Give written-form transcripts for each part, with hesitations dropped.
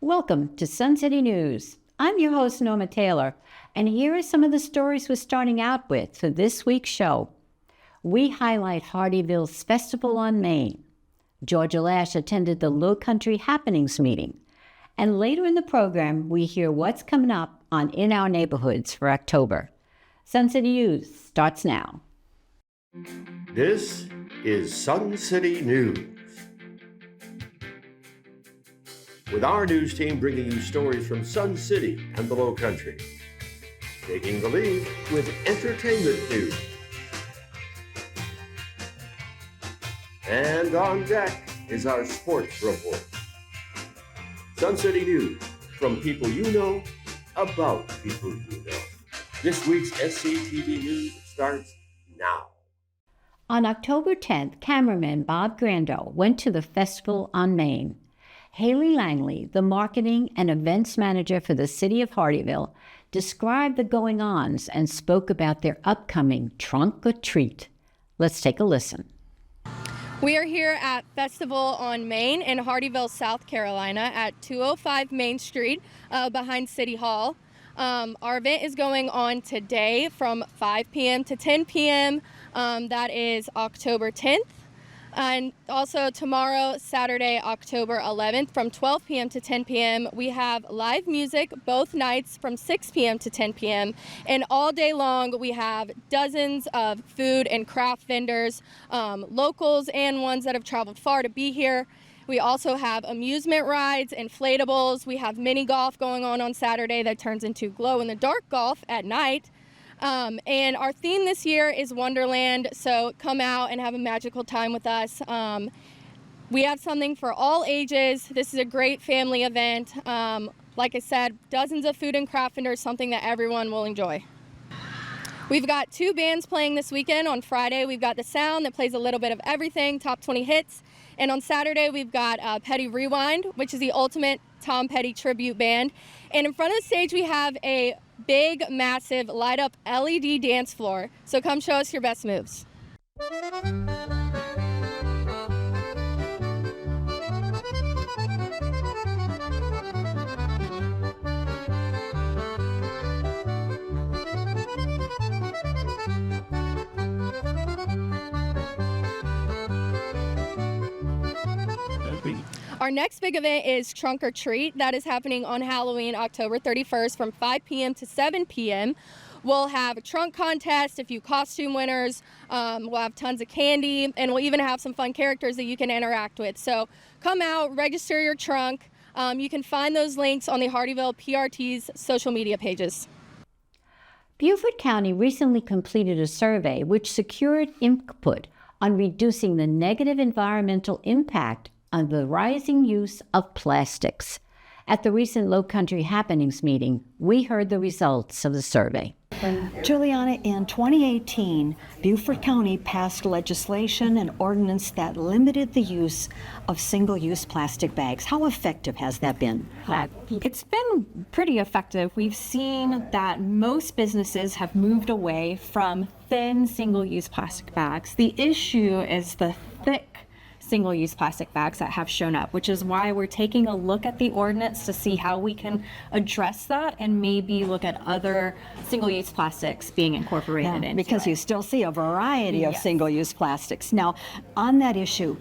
Welcome to Sun City News. I'm your host, Norma Taylor, and here are some of the stories we're starting out with for this week's show. We highlight Hardeeville's Festival on Main. Georgia Lash attended the Low Country Happenings meeting. And later in the program, we hear what's coming up on In Our Neighborhoods for October. Sun City News starts now. This is Sun City News, with our news team bringing you stories from Sun City and the Low Country, taking the lead with entertainment news. And on deck is our sports report. Sun City News, from people you know, about people you know. This week's SCTV News starts now. On October 10th, cameraman Bob Grando went to the Festival on Main. Haley Langley, the marketing and events manager for the city of Hardeeville, described the going-ons and spoke about their upcoming Trunk or Treat. Let's take a listen. We are here at Festival on Main in Hardeeville, South Carolina at 205 Main Street behind City Hall. Our event is going on today from 5 p.m. to 10 p.m. That is October 10th. And also tomorrow, Saturday, October 11th, from 12 p.m. to 10 p.m., we have live music both nights from 6 p.m. to 10 p.m. And all day long, we have dozens of food and craft vendors, locals and ones that have traveled far to be here. We also have amusement rides, inflatables. We have mini golf going on Saturday that turns into glow-in-the-dark golf at night. And our theme this year is Wonderland, so come out and have a magical time with us. We have something for all ages. This is a great family event. Like I said, dozens of food and craft vendors, something that everyone will enjoy. We've got two bands playing this weekend. On Friday, we've got The Sound that plays a little bit of everything, top 20 hits. And on Saturday, we've got Petty Rewind, which is the ultimate Tom Petty tribute band. And in front of the stage, we have a big, massive, light-up LED dance floor. So come show us your best moves. Our next big event is Trunk or Treat. That is happening on Halloween, October 31st from 5 p.m. to 7 p.m. We'll have a trunk contest, a few costume winners, we'll have tons of candy, and we'll even have some fun characters that you can interact with. So come out, register your trunk. You can find those links on the Hardeeville PRT's social media pages. Beaufort County recently completed a survey which secured input on reducing the negative environmental impact on the rising use of plastics. At the recent Low Country Happenings meeting, we heard the results of the survey. Juliana, in 2018, Beaufort County passed legislation and ordinance that limited the use of single-use plastic bags. How effective has that been? It's been pretty effective. We've seen that most businesses have moved away from thin single-use plastic bags. The issue is the thick single-use plastic bags that have shown up, which is why we're taking a look at the ordinance to see how we can address that and maybe look at other single-use plastics being incorporated into because it. you still see a variety of single-use plastics. Now, on that issue,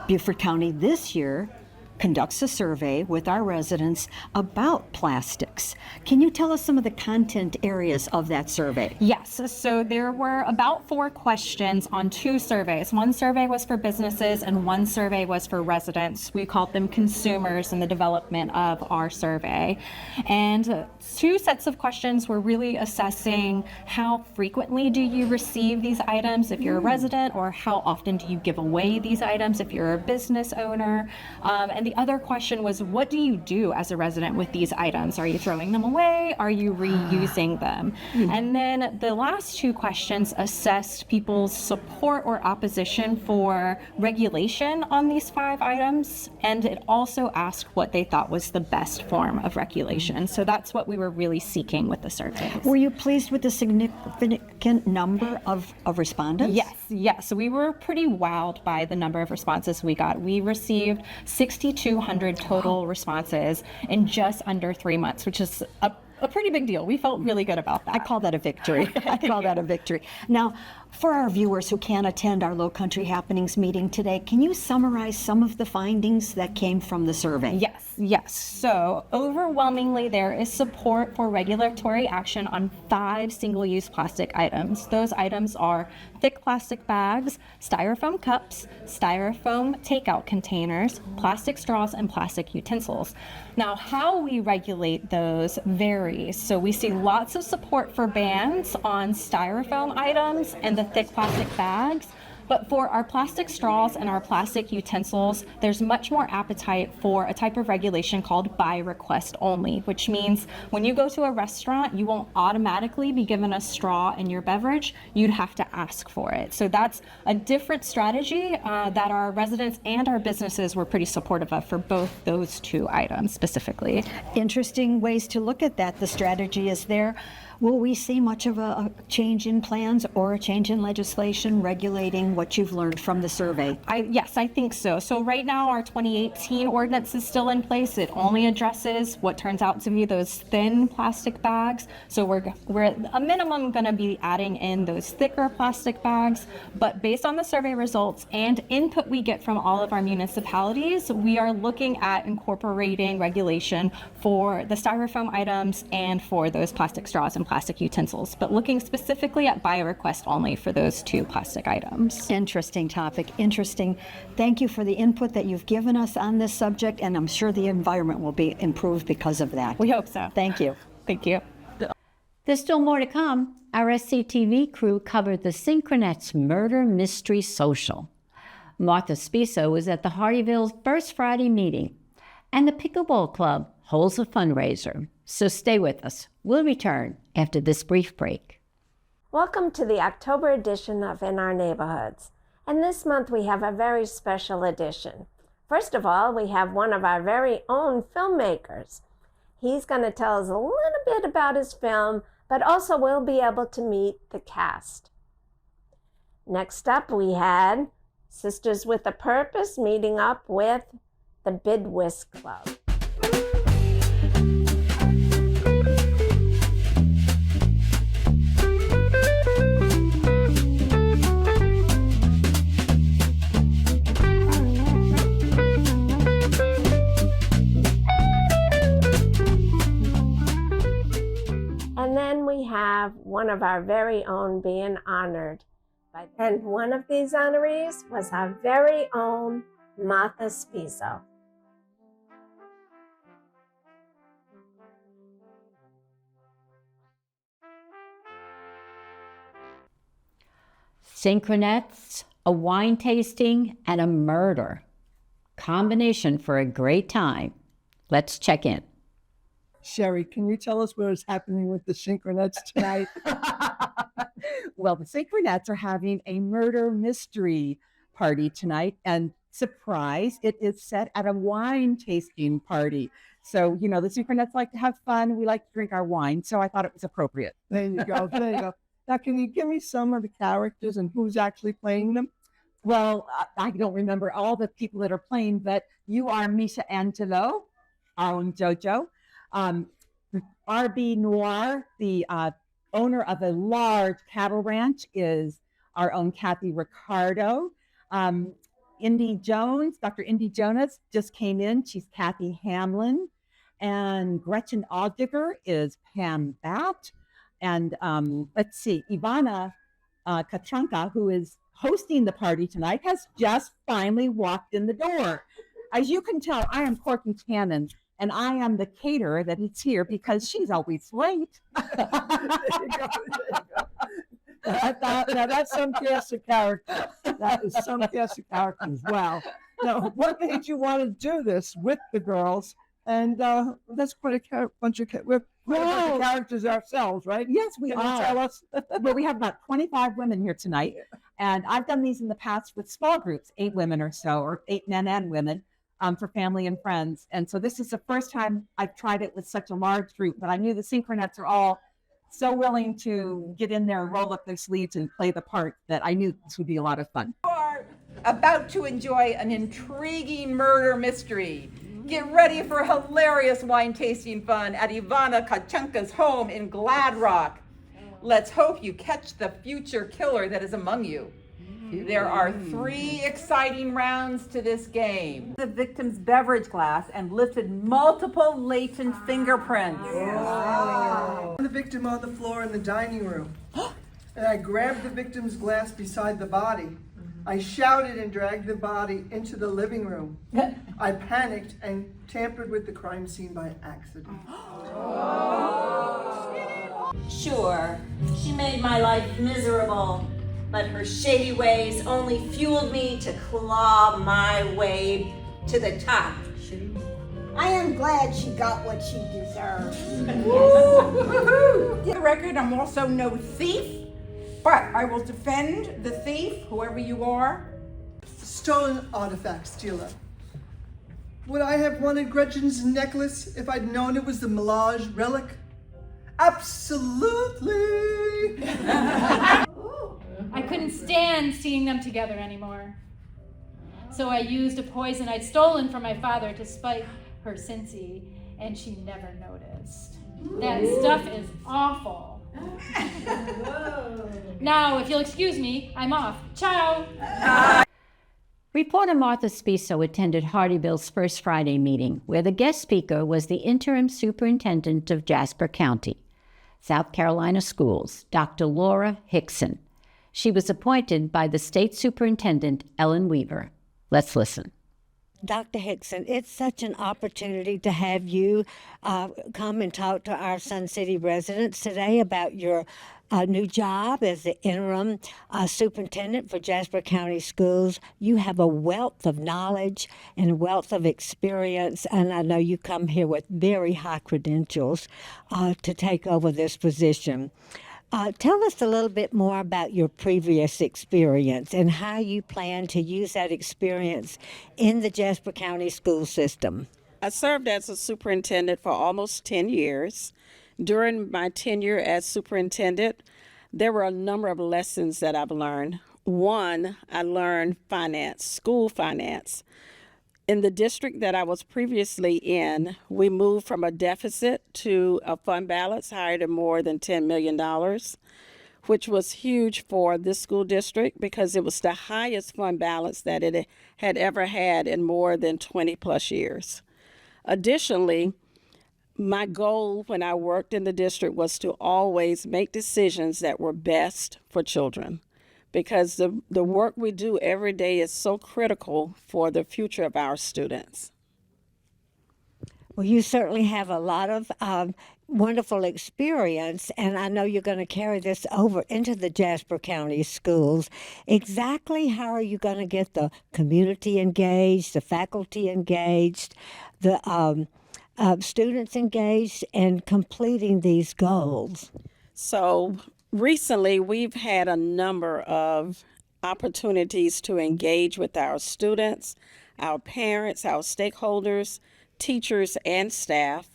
Beaufort County this year conducts a survey with our residents about plastics. Can you tell us some of the content areas of that survey? Yes, so there were about 4 questions on 2 surveys. One survey was for businesses and one survey was for residents. We called them consumers in the development of our survey. And 2 sets of questions were really assessing how frequently do you receive these items if you're a resident, or how often do you give away these items if you're a business owner. And the other question was, what do you do as a resident with these items? Are you throwing them away? Are you reusing them? And then the last 2 questions assessed people's support or opposition for regulation on these 5 items. And it also asked what they thought was the best form of regulation. So that's what we were really seeking with the surveys. Were you pleased with the significant number of respondents? Yes. So we were pretty wowed by the number of responses we got. We received 62 6,200 total responses in just under 3 months, which is a pretty big deal. We felt really good about that. I call that a victory. I call that a victory. Now, for our viewers who can't attend our Low Country Happenings meeting today, can you summarize some of the findings that came from the survey? Yes. So overwhelmingly, there is support for regulatory action on 5 single-use plastic items. Those items are thick plastic bags, styrofoam cups, styrofoam takeout containers, plastic straws, and plastic utensils. Now, how we regulate those varies. So we see lots of support for bans on styrofoam items and the thick plastic bags. But for our plastic straws and our plastic utensils, there's much more appetite for a type of regulation called by request only, which means when you go to a restaurant, you won't automatically be given a straw in your beverage. You'd have to ask for it. So that's a different strategy that our residents and our businesses were pretty supportive of for both those 2 items specifically. Interesting ways to look at that. The strategy is there. Will we see much of a change in plans or a change in legislation regulating what you've learned from the survey? Yes, I think so. So right now our 2018 ordinance is still in place. It only addresses what turns out to be those thin plastic bags. So we're at a minimum going to be adding in those thicker plastic bags. But based on the survey results and input we get from all of our municipalities, we are looking at incorporating regulation for the styrofoam items and for those plastic straws and plastic utensils, but looking specifically at by request only for those 2 plastic items. Interesting topic, interesting. Thank you for the input that you've given us on this subject, and I'm sure the environment will be improved because of that. We hope so. Thank you. Thank you. There's still more to come. Our SCTV crew covered the Synchronettes Murder Mystery Social. Martha Spiso was at the Hardeeville's First Friday meeting, and the Pickleball Club holds a fundraiser. So stay with us. We'll return after this brief break. Welcome to the October edition of In Our Neighborhoods. And this month we have a very special edition. First of all, we have one of our very own filmmakers. He's going to tell us a little bit about his film, but also we'll be able to meet the cast. Next up, we had Sisters with a Purpose meeting up with the Bid Whisk Club. And then we have one of our very own being honored. And one of these honorees was our very own Martha Spiso. Synchronettes, a wine tasting, and a murder. Combination for a great time. Let's check in. Sherry, can you tell us what is happening with the Synchronettes tonight? Well, the Synchronettes are having a murder mystery party tonight, and surprise, it is set at a wine tasting party. So, you know, the Synchronettes like to have fun. We like to drink our wine, so I thought it was appropriate. There you go. There you go. Now, can you give me some of the characters and who's actually playing them? Well, I don't remember all the people that are playing, but you are Misha Angelo, our own JoJo. RB Noir, the owner of a large cattle ranch, is our own Kathy Ricardo. Indy Jones, Dr. Indy Jonas just came in. She's Kathy Hamlin. And Gretchen Aldiger is Pam Bat. And let's see, Ivana Kachanka, who is hosting the party tonight, has just finally walked in the door. As you can tell, I am Corky Cannon, and I am the caterer that is here because she's always late. There you go. Now that's some cast of character. That is some cast of character as well. Now, what made you want to do this with the girls? And that's quite a bunch of characters ourselves, right? Yes, we Can are. you tell us? Well, we have about 25 women here tonight, and I've done these in the past with small groups, 8 women or so, or 8 men and women, for family and friends. And so this is the first time I've tried it with such a large group, but I knew the Synchronettes are all so willing to get in there and roll up their sleeves and play the part that I knew this would be a lot of fun. about to enjoy an intriguing murder mystery. Get ready for hilarious wine tasting fun at Ivana Kachanka's home in Glad Rock. Let's hope you catch the future killer that is among you. There are 3 exciting rounds to this game. The victim's beverage glass and lifted multiple latent fingerprints. The victim on the floor in the dining room. And I grabbed the victim's glass beside the body. I shouted and dragged the body into the living room. I panicked and tampered with the crime scene by accident. Sure, she made my life miserable, but her shady ways only fueled me to claw my way to the top. I am glad she got what she deserved. For the record, I'm also no thief, but I will defend the thief, whoever you are. Stolen artifact stealer. Would I have wanted Gretchen's necklace if I'd known it was the Melage relic? Absolutely! I couldn't stand seeing them together anymore. So I used a poison I'd stolen from my father to spite her Cincy, and she never noticed. That stuff is awful. Now, if you'll excuse me, I'm off. Ciao! Reporter Martha Spiso attended Hardeeville's first Friday meeting, where the guest speaker was the interim superintendent of Jasper County, South Carolina Schools, Dr. Laura Hickson. She was appointed by the state superintendent, Ellen Weaver. Let's listen. Dr. Hickson, it's such an opportunity to have you come and talk to our Sun City residents today about your new job as the interim superintendent for Jasper County Schools. You have a wealth of knowledge and a wealth of experience, and I know you come here with very high credentials to take over this position. Tell us a little bit more about your previous experience and how you plan to use that experience in the Jasper County school system. I served as a superintendent for almost 10 years. During my tenure as superintendent, there were a number of lessons that I've learned. One, I learned finance, school finance. In the district that I was previously in, we moved from a deficit to a fund balance higher than more than $10 million, which was huge for this school district because it was the highest fund balance that it had ever had in more than 20 plus years. Additionally, my goal when I worked in the district was to always make decisions that were best for children, because the work we do every day is so critical for the future of our students. Well, you certainly have a lot of wonderful experience, and I know you're going to carry this over into the Jasper County schools. Exactly how are you going to get the community engaged, the faculty engaged, the students engaged in completing these goals? So recently, we've had a number of opportunities to engage with our students, our parents, our stakeholders, teachers, and staff.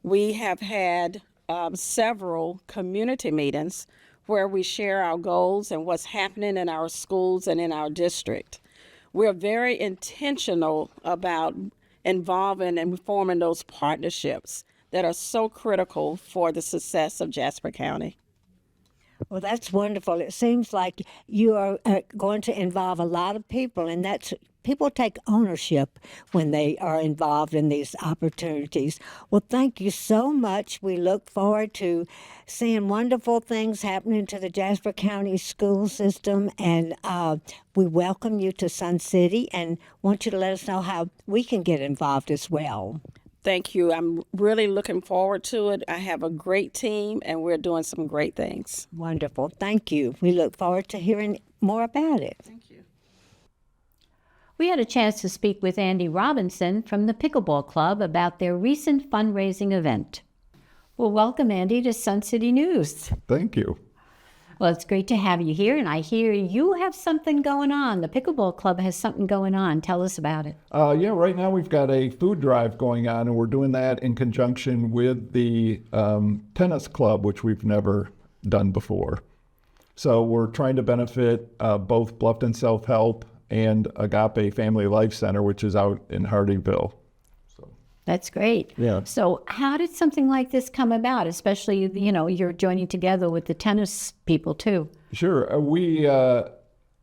We have had several community meetings where we share our goals and what's happening in our schools and in our district. We're very intentional about involving and forming those partnerships that are so critical for the success of Jasper County. Well, that's wonderful. It seems like you are going to involve a lot of people, and that's people take ownership when they are involved in these opportunities. Well, thank you so much. We look forward to seeing wonderful things happening to the Jasper County school system, and we welcome you to Sun City and want you to let us know how we can get involved as well. Thank you. I'm really looking forward to it. I have a great team, and we're doing some great things. Wonderful. Thank you. We look forward to hearing more about it. Thank you. We had a chance to speak with Andy Robinson from the Pickleball Club about their recent fundraising event. Well, welcome, Andy, to Sun City News. Thank you. Well, it's great to have you here, and I hear you have something going on. The Pickleball Club has something going on. Tell us about it. Yeah, right now we've got a food drive going on, and we're doing that in conjunction with the tennis club, which we've never done before. So we're trying to benefit both Bluffton Self-Help and Agape Family Life Center, which is out in Hardeeville. That's great. Yeah. So how did something like this come about, especially, you're joining together with the tennis people too? Sure.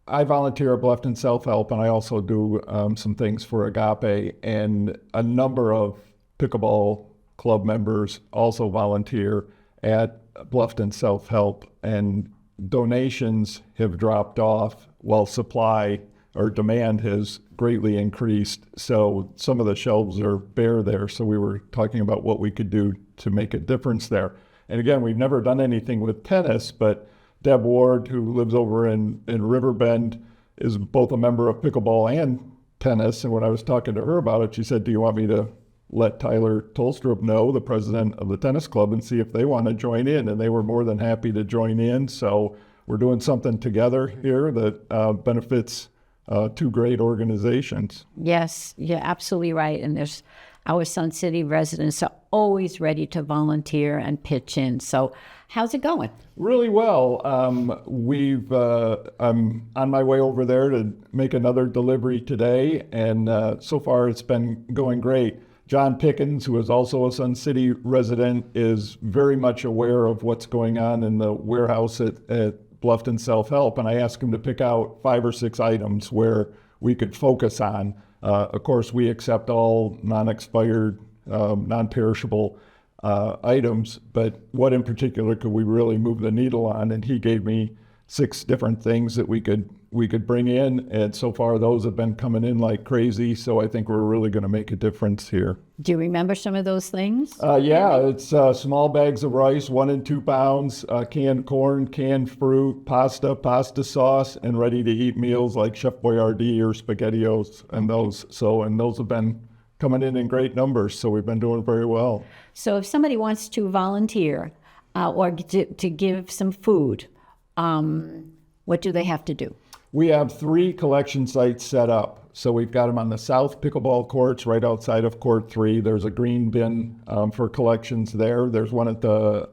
I volunteer at Bluffton Self-Help, and I also do some things for Agape, and a number of pickleball club members also volunteer at Bluffton Self-Help, and donations have dropped off while supply or demand has greatly increased. So some of the shelves are bare there. So we were talking about what we could do to make a difference there. And again, we've never done anything with tennis, but Deb Ward, who lives over in Riverbend, is both a member of pickleball and tennis. And when I was talking to her about it, she said, do you want me to let Tyler Tolstrup know, the president of the tennis club, and see if they want to join in? And they were more than happy to join in. So we're doing something together here that benefits two great organizations. Yes, you're absolutely right. And our Sun City residents are always ready to volunteer and pitch in. So how's it going? Really well. I'm on my way over there to make another delivery today, and so far it's been going great. John Pickens, who is also a Sun City resident, is very much aware of what's going on in the warehouse at Bluffton Self-Help, and I asked him to pick out 5 or 6 items where we could focus on. Of course, we accept all non-expired, non-perishable items, but what in particular could we really move the needle on? And he gave me 6 different things that we could bring in, and so far those have been coming in like crazy, so I think we're really going to make a difference here. Do you remember some of those things? Yeah, it's small bags of rice, 1 and 2 pounds, canned corn, canned fruit, pasta sauce, and ready-to-eat meals like Chef Boyardee or SpaghettiOs and those. And those have been coming in great numbers, so we've been doing very well. So if somebody wants to volunteer or to give some food, what do they have to do? We have 3 collection sites set up. So we've got them on the south pickleball courts right outside of Court 3. There's a green bin for collections there. There's one at the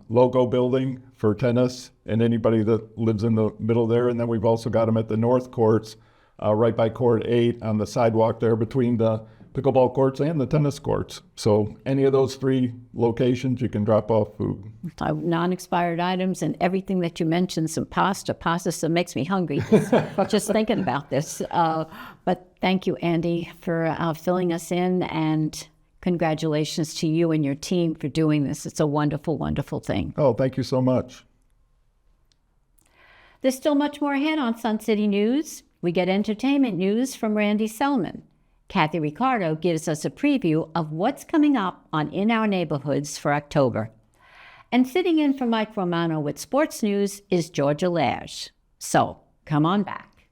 Logo building for tennis and anybody that lives in the middle there. And then we've also got them at the north courts right by Court 8 on the sidewalk there between the pickleball courts and the tennis courts. So any of those 3 locations, you can drop off food. Non-expired items and everything that you mentioned, some pasta so makes me hungry just thinking about this. But thank you, Andy, for filling us in, and congratulations to you and your team for doing this. It's a wonderful, wonderful thing. Oh, thank you so much. There's still much more ahead on Sun City News. We get entertainment news from Randy Selman. Kathy Ricardo gives us a preview of what's coming up on In Our Neighborhoods for October. And sitting in for Mike Romano with sports news is Georgia Lash. So, come on back.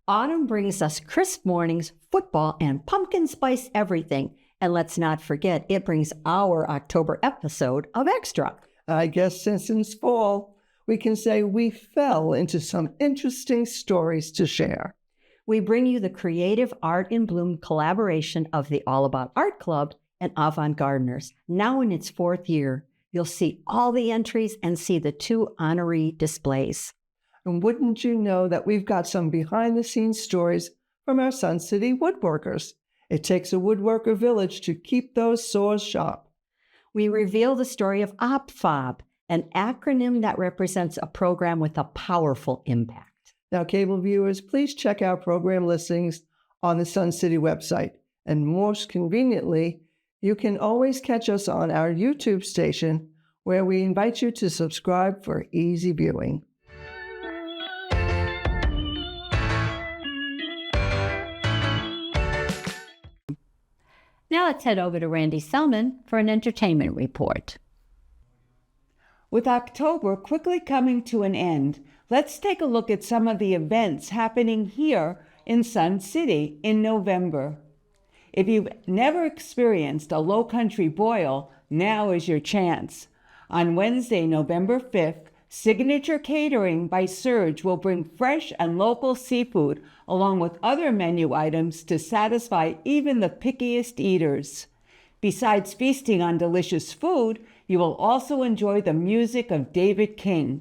Autumn brings us crisp mornings, football, and pumpkin spice everything. And let's not forget, it brings our October episode of Extra. I guess since it's fall, we can say we fell into some interesting stories to share. We bring you the creative Art in Bloom collaboration of the All About Art Club and Avant Gardeners. Now in its 4th year, you'll see all the entries and see the 2 honoree displays. And wouldn't you know that we've got some behind-the-scenes stories from our Sun City woodworkers. It takes a woodworker village to keep those saws sharp. We reveal the story of OPFOB, an acronym that represents a program with a powerful impact. Now, cable viewers, please check our program listings on the Sun City website. And most conveniently, you can always catch us on our YouTube station, where we invite you to subscribe for easy viewing. Now let's head over to Randy Selman for an entertainment report. With October quickly coming to an end, let's take a look at some of the events happening here in Sun City in November. If you've never experienced a low country boil, now is your chance. On Wednesday, November 5th, Signature Catering by Surge will bring fresh and local seafood along with other menu items to satisfy even the pickiest eaters. Besides feasting on delicious food, You will also enjoy the music of David King.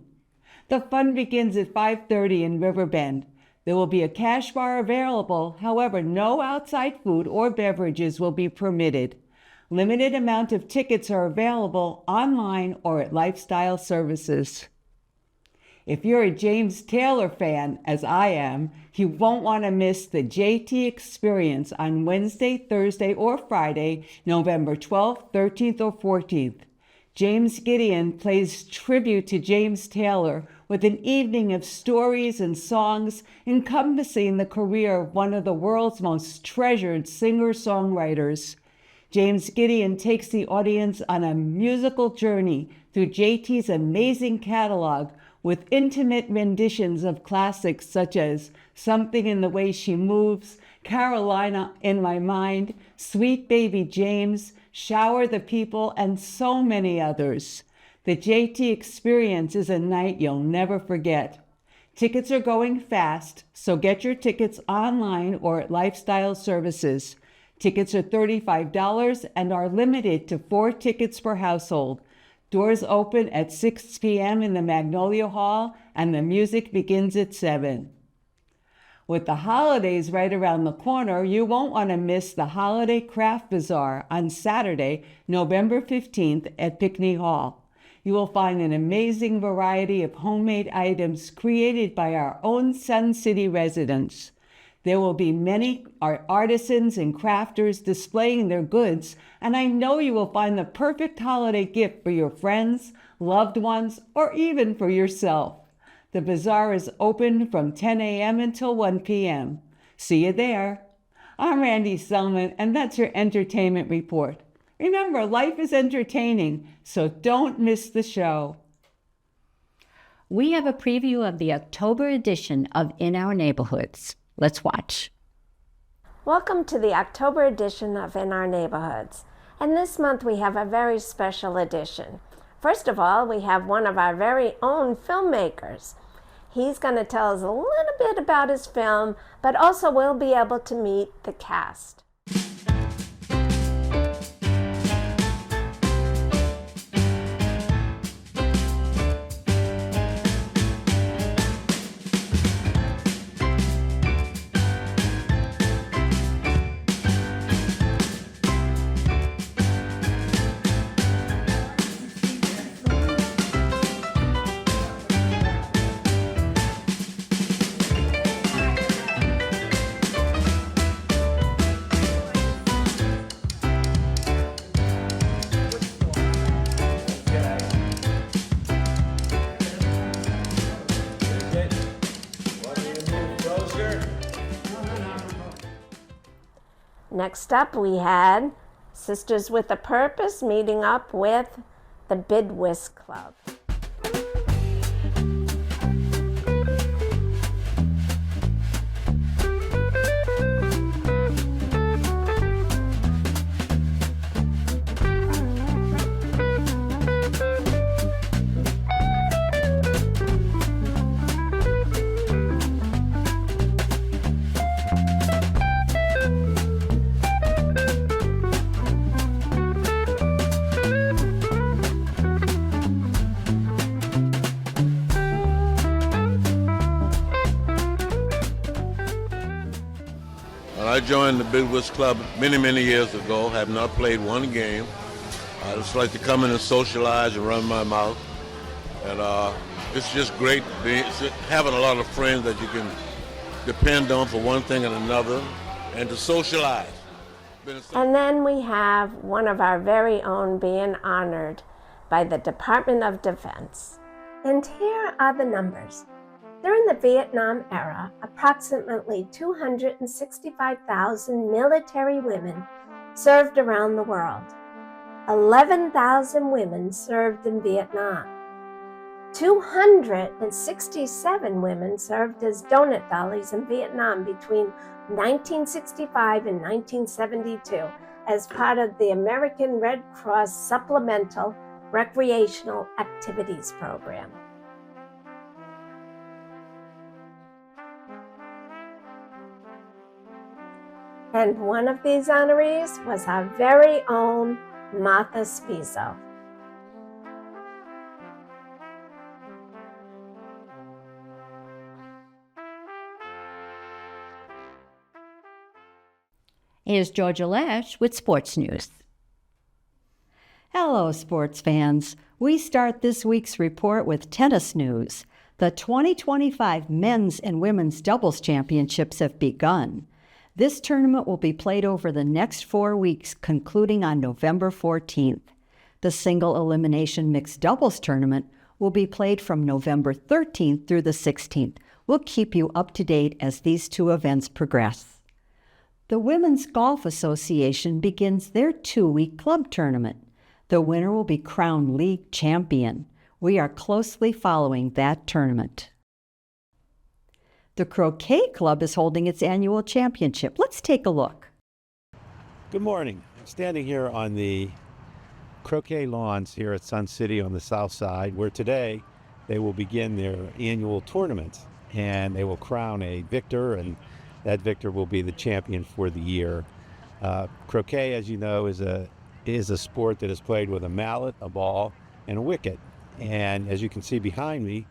The fun begins at 5:30 in Riverbend. There will be a cash bar available. However, no outside food or beverages will be permitted. Limited amount of tickets are available online or at Lifestyle Services. If you're a James Taylor fan, as I am, you won't want to miss the JT Experience on Wednesday, Thursday, or Friday, November 12th, 13th, or 14th. James Gideon plays tribute to James Taylor with an evening of stories and songs encompassing the career of one of the world's most treasured singer-songwriters. James Gideon takes the audience on a musical journey through JT's amazing catalog with intimate renditions of classics such as Something in the Way She Moves, Carolina in My Mind, Sweet Baby James, Shower the People, and so many others. The JT Experience is a night you'll never forget. Tickets are going fast, so get your tickets online or at Lifestyle Services. Tickets are $35 and are limited to 4 tickets per household. Doors open at 6 p.m. in the Magnolia Hall, and the music begins at 7. With the holidays right around the corner, you won't want to miss the Holiday Craft Bazaar on Saturday, November 15th at Pickney Hall. You will find an amazing variety of homemade items created by our own Sun City residents. There will be many artisans and crafters displaying their goods, and I know you will find the perfect holiday gift for your friends, loved ones, or even for yourself. The bazaar is open from 10 a.m. until 1 p.m. See you there. I'm Randy Selman, and that's your entertainment report. Remember, life is entertaining, so don't miss the show. We have a preview of the October edition of In Our Neighborhoods. Let's watch. Welcome to the October edition of In Our Neighborhoods. And this month we have a very special edition. First of all, we have one of our very own filmmakers. He's going to tell us a little bit about his film, but also we'll be able to meet the cast. Next up, we had Sisters with a Purpose meeting up with the Bid Whisk Club. I joined the Bid Whisk Club many years ago. Have not played one game. I just like to come in and socialize and run my mouth. And it's just great having a lot of friends that you can depend on for one thing and another, and to socialize. And then we have one of our very own being honored by the Department of Defense. And here are the numbers. During the Vietnam era, approximately 265,000 military women served around the world. 11,000 women served in Vietnam. 267 women served as donut dollies in Vietnam between 1965 and 1972 as part of the American Red Cross Supplemental Recreational Activities Program. And one of these honorees was our very own Martha Spizo. Here's Georgia Lash with sports news. Hello, sports fans. We start this week's report with tennis news. The 2025 men's and women's doubles championships have begun. This tournament will be played over the next 4 weeks, concluding on November 14th. The single elimination mixed doubles tournament will be played from November 13th through the 16th. We'll keep you up to date as these two events progress. The Women's Golf Association begins their 2-week club tournament. The winner will be crowned league champion. We are closely following that tournament. The Croquet Club is holding its annual championship. Let's take a look. Good morning. I'm standing here on the croquet lawns here at Sun City on the south side, where today they will begin their annual tournament, and they will crown a victor, and that victor will be the champion for the year. Croquet, as you know, is a sport that is played with a mallet, a ball, and a wicket. And as you can see behind me,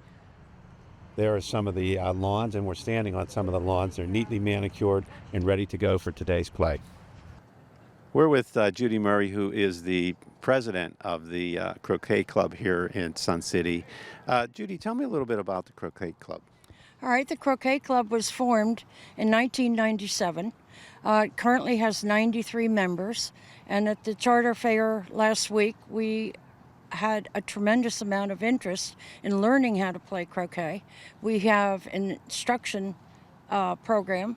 there are some of the lawns, and we're standing on some of the lawns. They're neatly manicured and ready to go for today's play. We're with Judy Murray, who is the president of the Croquet Club here in Sun City. Judy, tell me a little bit about the Croquet Club. All right, the Croquet Club was formed in 1997. It currently has 93 members, and at the Charter Fair last week, we had a tremendous amount of interest in learning how to play croquet. We have an instruction program,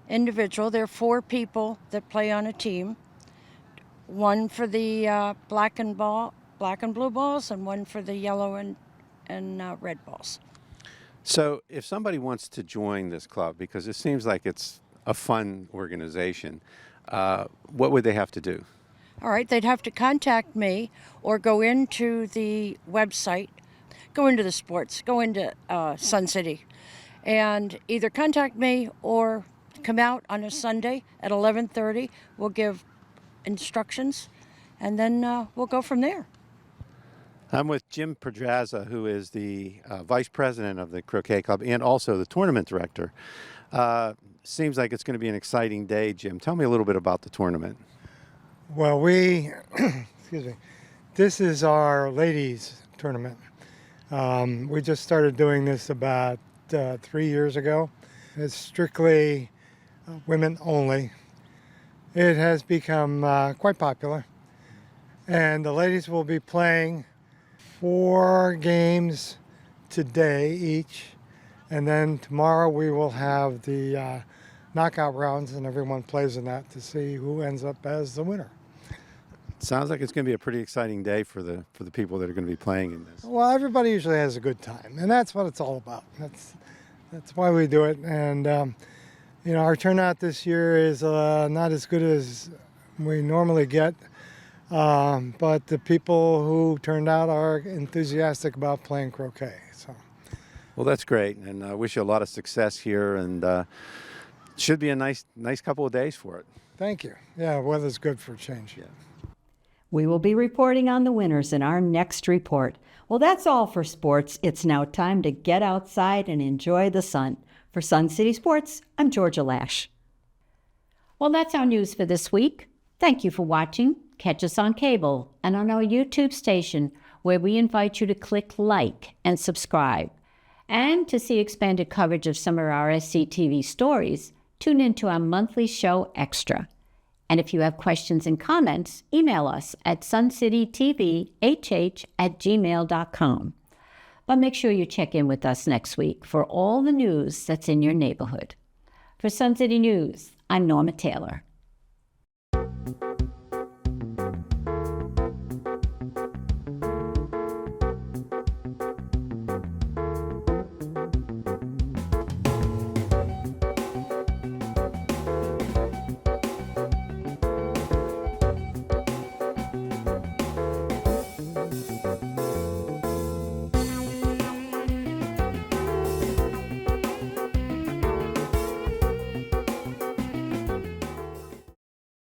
individual. There are 4 people that play on a team, one for the black and blue balls, and one for the yellow and red balls. So if somebody wants to join this club, because it seems like it's a fun organization, what would they have to do? All right, they'd have to contact me or go into the website, go into the sports, go into Sun City, and either contact me or come out on a Sunday at 11:30. We'll give instructions, and then we'll go from there. I'm with Jim Pedraza, who is the vice president of the Croquet Club and also the tournament director. Seems like it's going to be an exciting day, Jim. Tell me a little bit about the tournament. Well, excuse me, this is our ladies tournament. We just started doing this about 3 years ago. It's strictly women only. It has become quite popular, and the ladies will be playing 4 games today each, and then tomorrow we will have the knockout rounds, and everyone plays in that to see who ends up as the winner. Sounds like it's going to be a pretty exciting day for the people that are going to be playing in this. Well, everybody usually has a good time, and that's what it's all about. That's why we do it. And our turnout this year is not as good as we normally get, but the people who turned out are enthusiastic about playing croquet. So, well, that's great, and I wish you a lot of success here, and should be a nice couple of days for it. Thank you. Yeah, weather's good for a change. Yeah. We will be reporting on the winners in our next report. Well, that's all for sports. It's now time to get outside and enjoy the sun. For Sun City Sports, I'm Georgia Lash. Well, that's our news for this week. Thank you for watching. Catch us on cable and on our YouTube station, where we invite you to click like and subscribe. And to see expanded coverage of some of our SCTV stories, tune into our monthly show Extra. And if you have questions and comments, email us at suncitytvhh@gmail.com. But make sure you check in with us next week for all the news that's in your neighborhood. For Sun City News, I'm Norma Taylor.